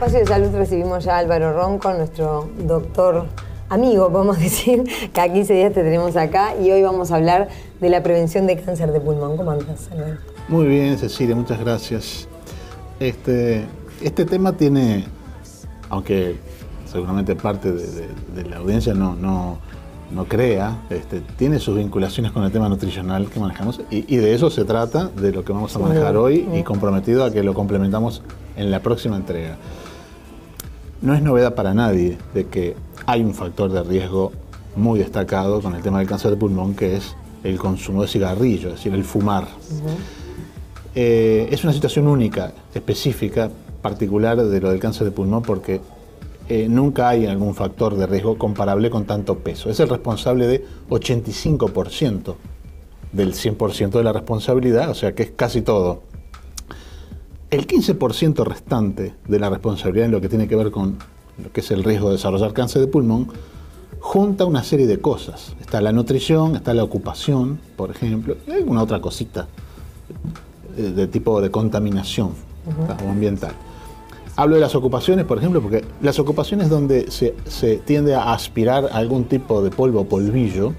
Espacio de Salud recibimos ya a Álvaro Ronco, nuestro doctor amigo, podemos decir. Cada 15 días te tenemos acá y hoy vamos a hablar de la prevención de cáncer de pulmón. ¿Cómo andas, Álvaro? Muy bien, Cecilia, muchas gracias. Este tema tiene, aunque seguramente parte de la audiencia no crea, tiene sus vinculaciones con el tema nutricional que manejamos y de eso se trata, de lo que vamos a manejar hoy y comprometido a que lo complementamos en la próxima entrega. No es novedad para nadie de que hay un factor de riesgo muy destacado con el tema del cáncer de pulmón, que es el consumo de cigarrillo, es decir, el fumar. Es una situación única, específica, particular de lo del cáncer de pulmón porque nunca hay algún factor de riesgo comparable con tanto peso. Es el responsable de 85% del 100% de la responsabilidad, o sea que es casi todo. El 15% restante de la responsabilidad en lo que tiene que ver con lo que es el riesgo de desarrollar cáncer de pulmón junta una serie de cosas. Está la nutrición, está la ocupación, por ejemplo, y alguna otra cosita de tipo de contaminación o ambiental. Hablo de las ocupaciones, por ejemplo, porque las ocupaciones donde se tiende a aspirar a algún tipo de polvo o polvillo,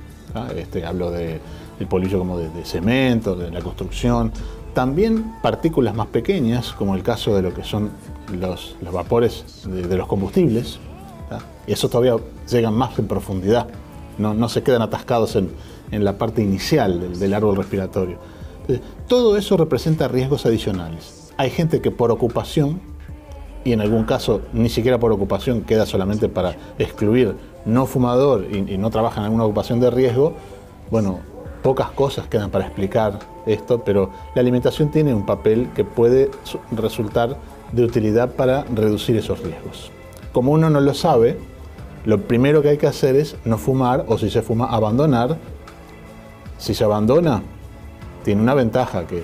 hablo del polvillo como de cemento, de la construcción, también partículas más pequeñas, como el caso de lo que son los vapores de los combustibles, y esos todavía llegan más en profundidad, no se quedan atascados en la parte inicial del árbol respiratorio. Entonces, todo eso representa riesgos adicionales. Hay gente que por ocupación, y en algún caso ni siquiera por ocupación, queda solamente para excluir no fumador y no trabaja en alguna ocupación de riesgo. Bueno, pocas cosas quedan para explicar esto, pero la alimentación tiene un papel que puede resultar de utilidad para reducir esos riesgos. Como uno no lo sabe, lo primero que hay que hacer es no fumar, o si se fuma, abandonar. Si se abandona, tiene una ventaja, que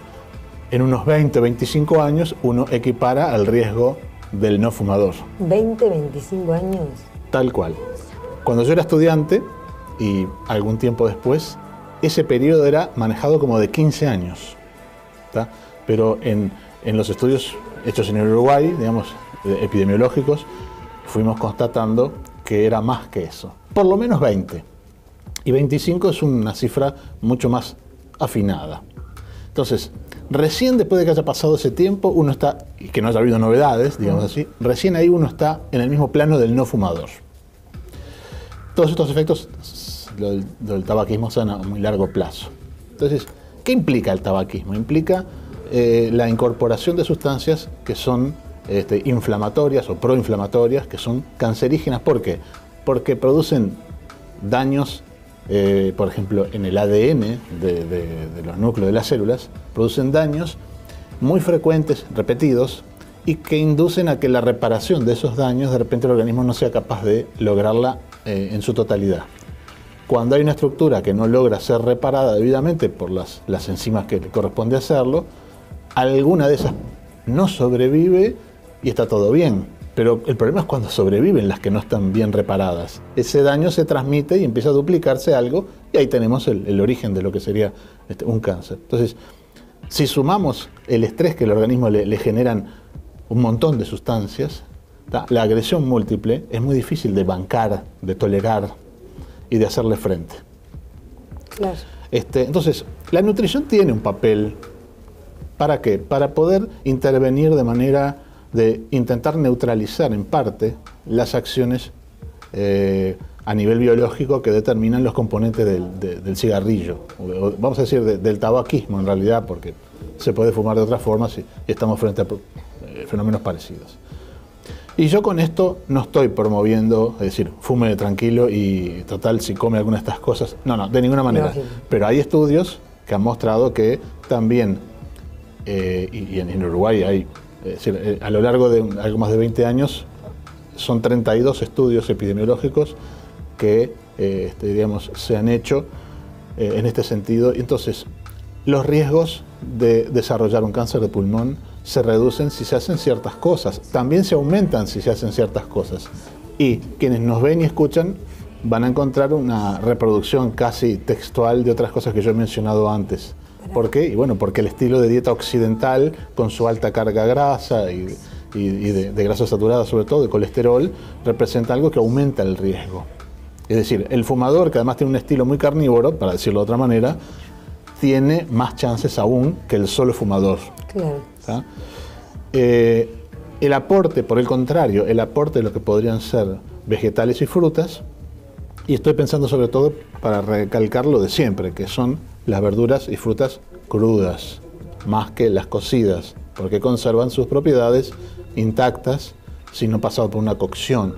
en unos 20 o 25 años uno equipara al riesgo del no fumador. 20, 25 años. Tal cual. Cuando yo era estudiante, y algún tiempo después, ese periodo era manejado como de 15 años. ¿Tá? Pero en los estudios hechos en el Uruguay, digamos, epidemiológicos, fuimos constatando que era más que eso. Por lo menos 20. Y 25 es una cifra mucho más afinada. Entonces, recién después de que haya pasado ese tiempo, uno está, y que no haya habido novedades, digamos así, recién ahí uno está en el mismo plano del no fumador. Todos estos efectos del tabaquismo son a muy largo plazo. Entonces, ¿qué implica el tabaquismo? Implica la incorporación de sustancias que son inflamatorias o proinflamatorias, que son cancerígenas. ¿Por qué? Porque producen daños, por ejemplo, en el ADN de los núcleos de las células, producen daños muy frecuentes, repetidos, y que inducen a que la reparación de esos daños, de repente el organismo no sea capaz de lograrla en su totalidad. Cuando hay una estructura que no logra ser reparada debidamente por las enzimas que le corresponde hacerlo, alguna de esas no sobrevive y está todo bien. Pero el problema es cuando sobreviven las que no están bien reparadas. Ese daño se transmite y empieza a duplicarse algo, y ahí tenemos el origen de lo que sería un cáncer. Entonces, si sumamos el estrés que el organismo le generan un montón de sustancias, la agresión múltiple es muy difícil de bancar, de tolerar y de hacerle frente. Claro. Entonces, la nutrición tiene un papel. ¿Para qué? Para poder intervenir de manera de intentar neutralizar en parte las acciones a nivel biológico que determinan los componentes del cigarrillo, o vamos a decir del tabaquismo en realidad, porque se puede fumar de otras formas y estamos frente a fenómenos parecidos. Y yo con esto no estoy promoviendo, es decir, fume tranquilo y total si come alguna de estas cosas, no, de ninguna manera. No. Pero hay estudios que han mostrado que también, y en Uruguay hay, es decir, a lo largo de algo más de 20 años, son 32 estudios epidemiológicos que digamos, se han hecho en este sentido. Y entonces, los riesgos de desarrollar un cáncer de pulmón se reducen si se hacen ciertas cosas. También se aumentan si se hacen ciertas cosas. Y quienes nos ven y escuchan van a encontrar una reproducción casi textual de otras cosas que yo he mencionado antes. ¿Por qué? Y bueno, porque el estilo de dieta occidental, con su alta carga grasa y y de grasa saturada, sobre todo de colesterol, representa algo que aumenta el riesgo. Es decir, el fumador, que además tiene un estilo muy carnívoro, para decirlo de otra manera, tiene más chances aún que el solo fumador. Claro. ¿Tá? El aporte, por el contrario, el aporte de lo que podrían ser vegetales y frutas, y estoy pensando sobre todo para recalcar lo de siempre, que son las verduras y frutas crudas, más que las cocidas, porque conservan sus propiedades intactas si no pasado por una cocción.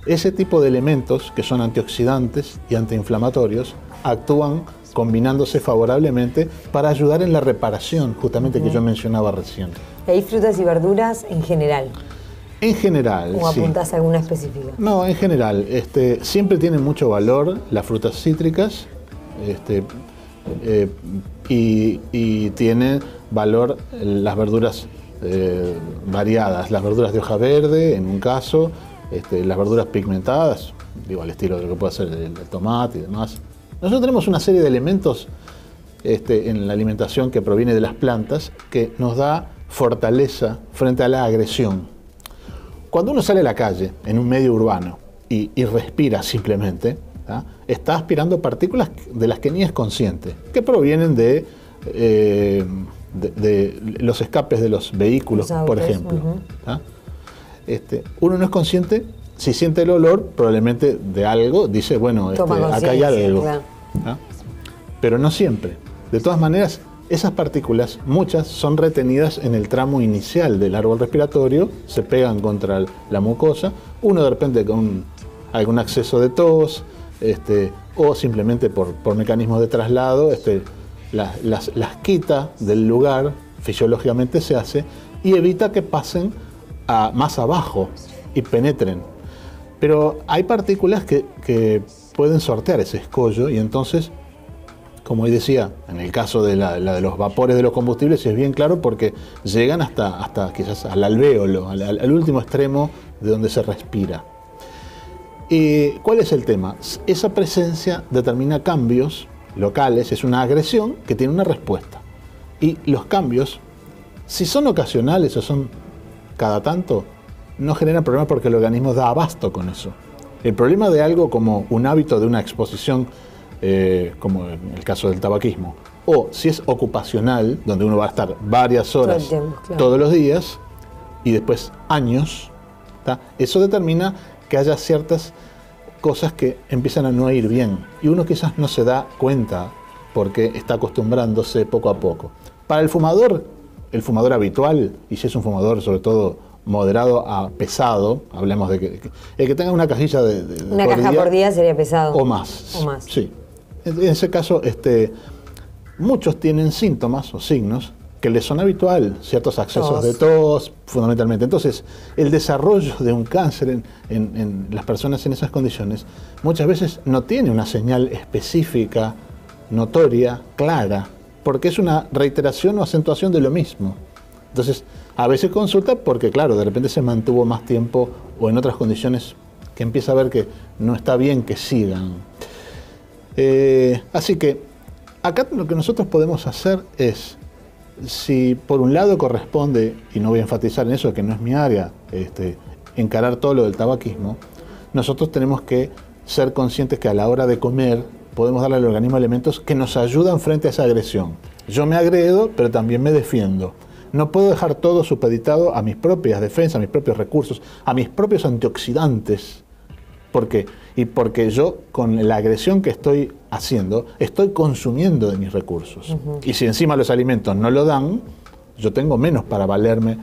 Ese tipo de elementos, que son antioxidantes y antiinflamatorios, actúan combinándose favorablemente para ayudar en la reparación, justamente que yo mencionaba recién. ¿Hay frutas y verduras en general? En general, ¿O sí. apuntás a alguna específica? No, en general. Siempre tienen mucho valor las frutas cítricas y tienen valor las verduras variadas. Las verduras de hoja verde, en un caso, las verduras pigmentadas, digo, al estilo de lo que puede ser el tomate y demás. Nosotros tenemos una serie de elementos en la alimentación que proviene de las plantas que nos da fortaleza frente a la agresión. Cuando uno sale a la calle, en un medio urbano, y respira simplemente, ¿tá? Está aspirando partículas de las que ni es consciente, que provienen de los escapes de los vehículos, los autos, por ejemplo. ¿Tá? Uno no es consciente, si siente el olor, probablemente de algo, dice, bueno, acá hay algo. Claro. ¿Ah? Pero no siempre. De todas maneras, esas partículas, muchas son retenidas en el tramo inicial del árbol respiratorio, se pegan contra la mucosa, uno de repente con algún acceso de tos, o simplemente por mecanismos de traslado, las quita del lugar, fisiológicamente se hace, y evita que pasen más abajo y penetren. Pero hay partículas que pueden sortear ese escollo y entonces, como hoy decía, en el caso de la de los vapores de los combustibles es bien claro porque llegan hasta quizás al alvéolo, al último extremo de donde se respira. ¿Cuál es el tema? Esa presencia determina cambios locales, es una agresión que tiene una respuesta. Y los cambios, si son ocasionales o son cada tanto, no generan problema porque el organismo da abasto con eso. El problema de algo como un hábito de una exposición, como en el caso del tabaquismo, o si es ocupacional, donde uno va a estar varias horas todos los días y después años, ¿tá? Eso determina que haya ciertas cosas que empiezan a no ir bien y uno quizás no se da cuenta porque está acostumbrándose poco a poco. Para el fumador habitual, y si es un fumador sobre todo moderado a pesado, hablemos de que el que tenga una cajilla una caja por día sería pesado. O más. Sí. En ese caso, muchos tienen síntomas o signos que les son habitual, ciertos accesos de tos, fundamentalmente. Entonces, el desarrollo de un cáncer en las personas en esas condiciones muchas veces no tiene una señal específica, notoria, clara, porque es una reiteración o acentuación de lo mismo. Entonces, a veces consulta porque, claro, de repente se mantuvo más tiempo o en otras condiciones que empieza a ver que no está bien que sigan. Así que, acá lo que nosotros podemos hacer es, si por un lado corresponde, y no voy a enfatizar en eso, que no es mi área, encarar todo lo del tabaquismo, nosotros tenemos que ser conscientes que a la hora de comer podemos darle al organismo elementos que nos ayudan frente a esa agresión. Yo me agredo, pero también me defiendo. No puedo dejar todo supeditado a mis propias defensas, a mis propios recursos, a mis propios antioxidantes. ¿Por qué? Y porque yo, con la agresión que estoy haciendo, estoy consumiendo de mis recursos. Y si encima los alimentos no lo dan, yo tengo menos para valerme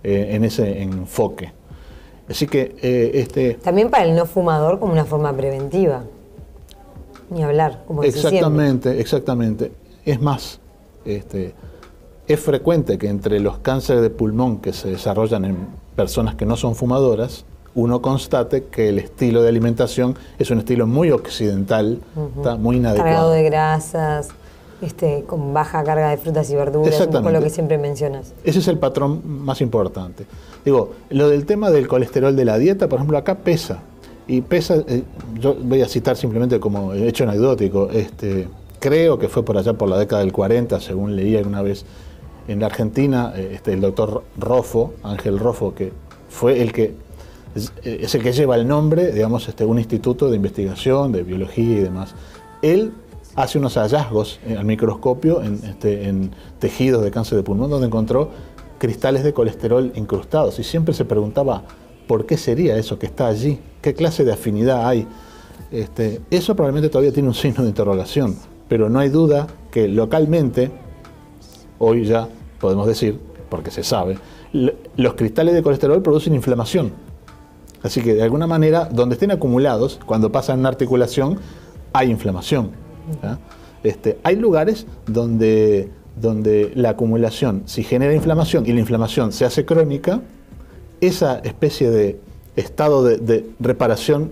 en ese enfoque. Así que... También para el no fumador como una forma preventiva. Ni hablar, como decís siempre. Exactamente. Es más, es frecuente que entre los cánceres de pulmón que se desarrollan en personas que no son fumadoras, uno constate que el estilo de alimentación es un estilo muy occidental, está muy inadecuado. Cargado de grasas, con baja carga de frutas y verduras, un poco lo que siempre mencionas. Ese es el patrón más importante. Digo, lo del tema del colesterol de la dieta, por ejemplo, acá pesa. Y pesa, yo voy a citar simplemente como hecho anecdótico, creo que fue por allá por la década del 40, según leí alguna vez, en la Argentina, el doctor Roffo, Ángel Roffo, que fue es el que lleva el nombre, digamos, un instituto de investigación, de biología y demás. Él hace unos hallazgos al microscopio en tejidos de cáncer de pulmón, donde encontró cristales de colesterol incrustados, y siempre se preguntaba por qué sería eso que está allí, qué clase de afinidad hay. Eso probablemente todavía tiene un signo de interrogación, pero no hay duda que localmente, hoy ya podemos decir, porque se sabe, los cristales de colesterol producen inflamación. Así que de alguna manera, donde estén acumulados, cuando pasan una articulación, hay inflamación. ¿Ya? Hay lugares donde la acumulación, si genera inflamación y la inflamación se hace crónica, esa especie de estado de reparación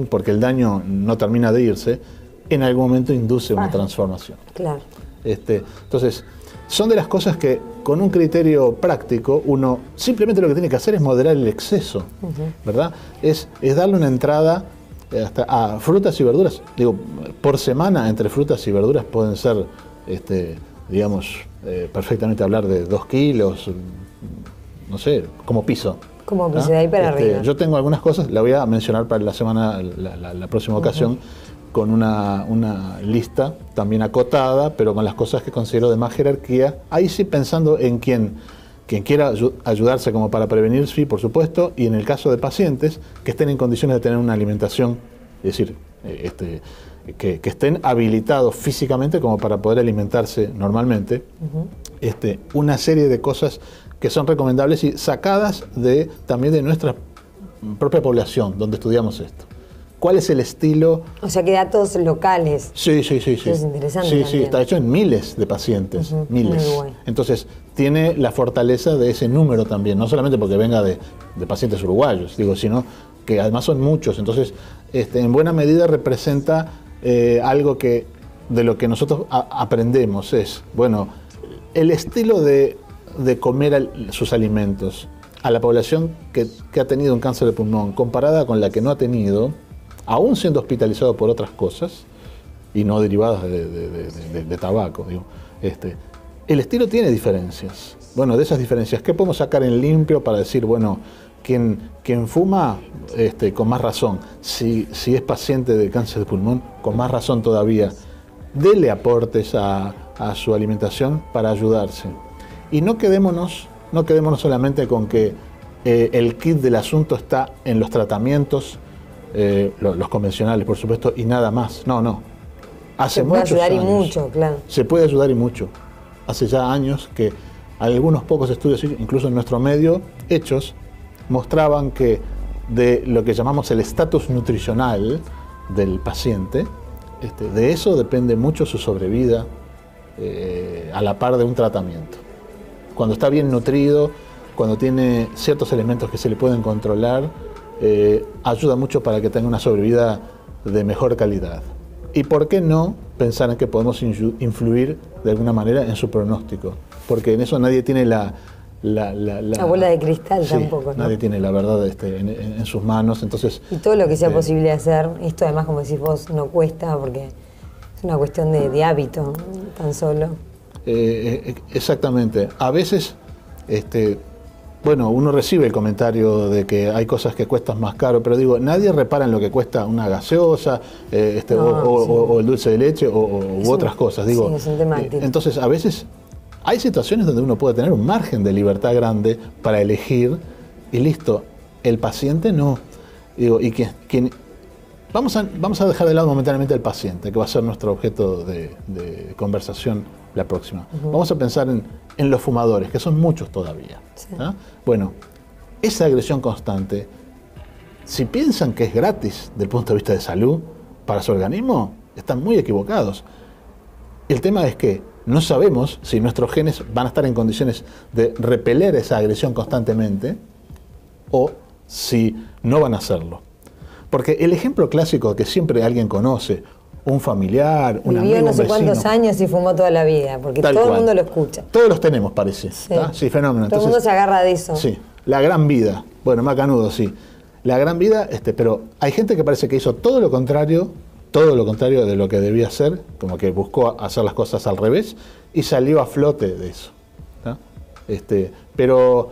porque el daño no termina de irse, en algún momento induce una transformación. Claro. Entonces, son de las cosas que con un criterio práctico uno simplemente lo que tiene que hacer es moderar el exceso, ¿verdad? Es darle una entrada hasta a frutas y verduras. Digo, por semana entre frutas y verduras pueden ser, digamos, perfectamente hablar de 2 kilos, no sé, como piso. Como piso, de ahí para arriba. Yo tengo algunas cosas, la voy a mencionar para la próxima ocasión, con una lista también acotada, pero con las cosas que considero de más jerarquía. Ahí sí pensando en quien quiera ayudarse como para prevenir, sí, por supuesto, y en el caso de pacientes que estén en condiciones de tener una alimentación, es decir, que estén habilitados físicamente como para poder alimentarse normalmente, una serie de cosas que son recomendables y sacadas también de nuestra propia población, donde estudiamos esto. ¿Cuál es el estilo? O sea, que datos locales. Sí. Eso es interesante. Sí, está hecho en miles de pacientes, miles. Muy bueno. Entonces, tiene la fortaleza de ese número también, no solamente porque venga de pacientes uruguayos, digo, sino que además son muchos. Entonces, en buena medida representa algo que de lo que nosotros aprendemos es, bueno, el estilo de comer sus alimentos a la población que ha tenido un cáncer de pulmón comparada con la que no ha tenido, aún siendo hospitalizado por otras cosas y no derivadas de tabaco, digo, el estilo tiene diferencias. Bueno, de esas diferencias, ¿qué podemos sacar en limpio para decir, bueno, quien fuma, con más razón, si es paciente de cáncer de pulmón, con más razón todavía, dele aportes a su alimentación para ayudarse. Y no quedémonos solamente con que el kit del asunto está en los tratamientos, los convencionales, por supuesto, y nada más. No. Hace muchos años. Se puede ayudar y mucho, claro. Se puede ayudar y mucho. Hace ya años que algunos pocos estudios, incluso en nuestro medio, hechos, mostraban que de lo que llamamos el estatus nutricional del paciente, de eso depende mucho su sobrevida a la par de un tratamiento. Cuando está bien nutrido, cuando tiene ciertos elementos que se le pueden controlar, ayuda mucho para que tenga una sobrevida de mejor calidad. ¿Y por qué no pensar en que podemos influir de alguna manera en su pronóstico? Porque en eso nadie tiene la bola de cristal, sí, tampoco, ¿no? Nadie tiene la verdad en sus manos, entonces... Y todo lo que sea posible hacer, esto además, como decís vos, no cuesta, porque es una cuestión de hábito, tan solo. Exactamente. A veces, bueno, uno recibe el comentario de que hay cosas que cuestan más caro, pero digo, nadie repara en lo que cuesta una gaseosa, o el dulce de leche, u otras cosas. Digo, es un tema entonces, a veces hay situaciones donde uno puede tener un margen de libertad grande para elegir, y listo. El paciente no. Digo, y vamos a dejar de lado momentáneamente al paciente, que va a ser nuestro objeto de conversación la próxima. Vamos a pensar en los fumadores, que son muchos todavía. Sí. Bueno, esa agresión constante, si piensan que es gratis desde el punto de vista de salud para su organismo, están muy equivocados. El tema es que no sabemos si nuestros genes van a estar en condiciones de repeler esa agresión constantemente o si no van a hacerlo. Porque el ejemplo clásico que siempre alguien conoce, un familiar, un amigo, vivió no sé un vecino, cuántos años y fumó toda la vida, porque todo el mundo lo escucha. Todos los tenemos, parece. Sí, sí, fenómeno. Todo el mundo se agarra de eso. Sí, la gran vida. Bueno, macanudo, sí. La gran vida, pero hay gente que parece que hizo todo lo contrario de lo que debía hacer, como que buscó hacer las cosas al revés y salió a flote de eso. Pero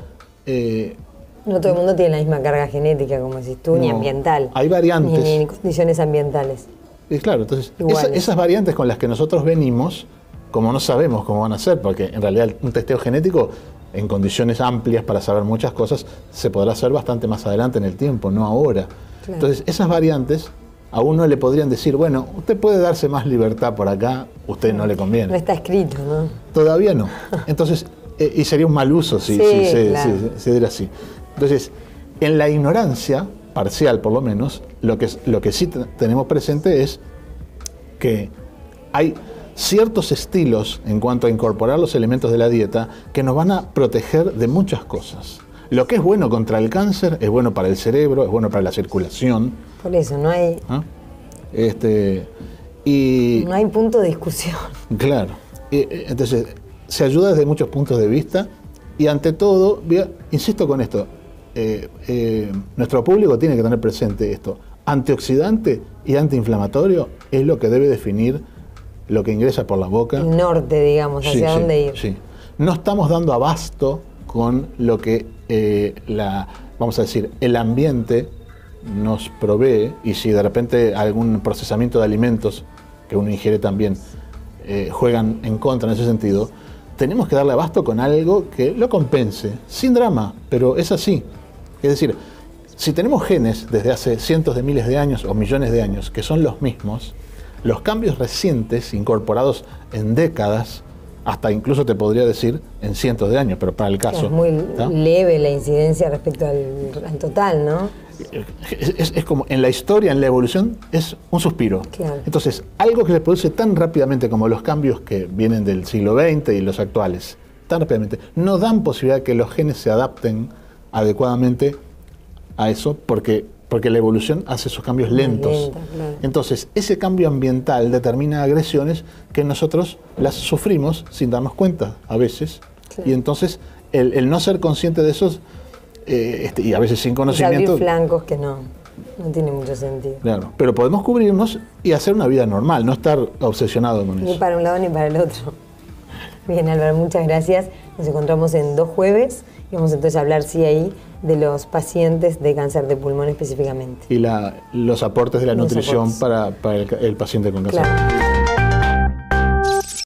No todo el mundo tiene la misma carga genética, como decís tú, ni No, ambiental. hay variantes. Ni condiciones ambientales. Y claro, entonces Iguales. esas variantes con las que nosotros venimos, como no sabemos cómo van a ser, porque en realidad un testeo genético en condiciones amplias para saber muchas cosas se podrá hacer bastante más adelante en el tiempo, no ahora. Claro. Entonces esas variantes a uno le podrían decir, bueno, usted puede darse más libertad por acá, usted no le conviene. No está escrito, ¿no? Todavía no. Entonces, y sería un mal uso si claro. se diera así. Entonces, en la ignorancia, parcial por lo menos, lo que sí tenemos presente es que hay ciertos estilos en cuanto a incorporar los elementos de la dieta que nos van a proteger de muchas cosas. Lo que es bueno contra el cáncer es bueno para el cerebro, es bueno para la circulación. Por eso, no hay, ¿Ah? Y no hay punto de discusión. claro. Entonces, se ayuda desde muchos puntos de vista y ante todo, insisto con esto, nuestro público tiene que tener presente esto. Antioxidante y antiinflamatorio es lo que debe definir lo que ingresa por la boca. El norte, digamos, hacia dónde ir. Sí. No estamos dando abasto con lo que vamos a decir, el ambiente nos provee, y si de repente algún procesamiento de alimentos que uno ingiere también juegan en contra en ese sentido, tenemos que darle abasto con algo que lo compense, sin drama, pero es así. Es decir, si tenemos genes desde hace cientos de miles de años o millones de años que son los mismos, los cambios recientes incorporados en décadas, hasta incluso te podría decir en cientos de años, pero para el caso. Es muy ¿tá? leve la incidencia respecto al total, ¿no? Es como en la historia, en la evolución, es un suspiro. Claro. Entonces, algo que se produce tan rápidamente como los cambios que vienen del siglo XX y los actuales, tan rápidamente, no dan posibilidad que los genes se adapten adecuadamente a eso, porque la evolución hace esos cambios lentos. Lenta, claro. Entonces, ese cambio ambiental determina agresiones que nosotros las sufrimos sin darnos cuenta a veces. Claro. Y entonces, el no ser consciente de esos, y a veces sin conocimiento. Abrir flancos que no tiene mucho sentido. Claro, pero podemos cubrirnos y hacer una vida normal, no estar obsesionado con Ni eso. para un lado ni para el otro. Bien, Álvaro, muchas gracias. Nos encontramos en 2 jueves y vamos entonces a hablar, sí, ahí de los pacientes de cáncer de pulmón específicamente. Y los aportes de la Los nutrición aportes. para el paciente con cáncer. Claro.